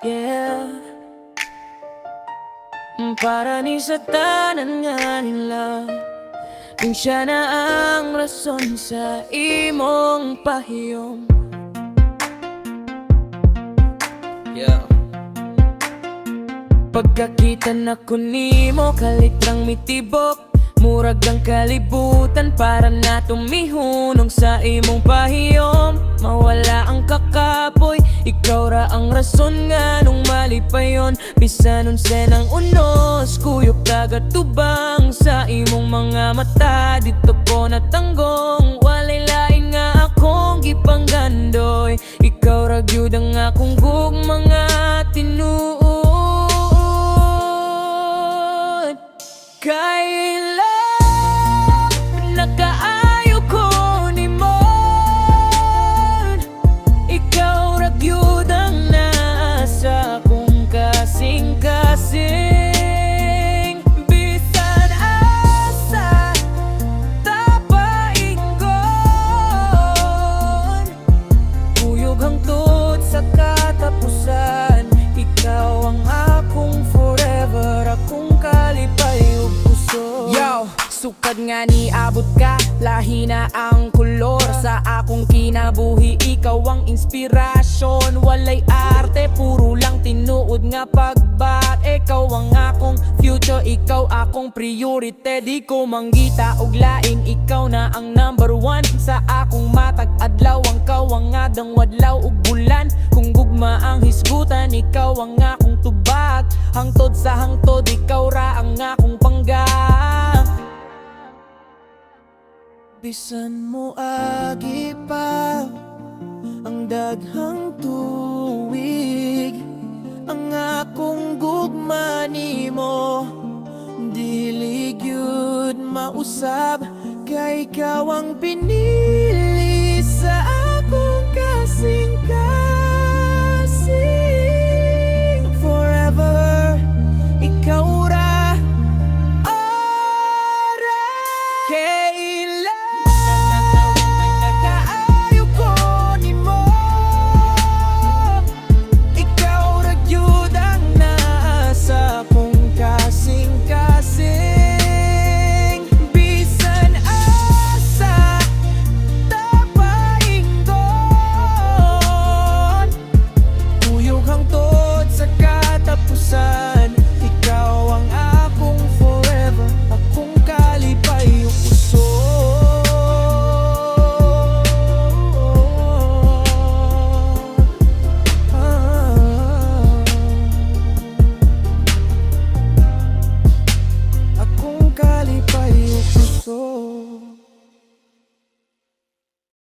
Yeah, para ni sa tanan nga nila, kung siya na ang rason sa imong pahiyom. Yeah. Pagkakita na ko nimo, kalitrang mitibok, murag ang kalibutan para na tumihunong sa imong pahiyom. Mawala ang kakapoy, ikaw ra ang rason nga nung mali pa yun. Bisan unsa ng unos, kuyok kagatubang sa imong mga mata. Dito ko natanggong, walay lain nga akong gipanggandoy. Ikaw ra gyud ang akong gugma nga tinuod. Kailan nakaayo ko nimo, ikaw ra gyud ang nasa akong kasing-kasing. Bisan asa tapaingon, kuyog hangtod sa katapusan. Ikaw ang akong forever, akong kalipay ug puso. Yo, sukad nga ni abot ka, lahi na ang kulor sa akong kinabuhi. Ikaw ang inspirasyon, walay arte, puro lang tinuod nga pagbat. Ikaw ang akong future, ikaw akong priority. Di ko manggita og lain, ikaw na ang number one sa akong matag adlaw. Ang kawangadang wadlaw ug bulan, kung gugma ang hisgutan, ikaw ang akong tubag. Hangtod sa hangtod, ikaw ra ang akong pangga. Bisan mo agi pa ang daghang tuig, ang akong gugma nimo dili gyud mausab, kay ikaw ang pinili.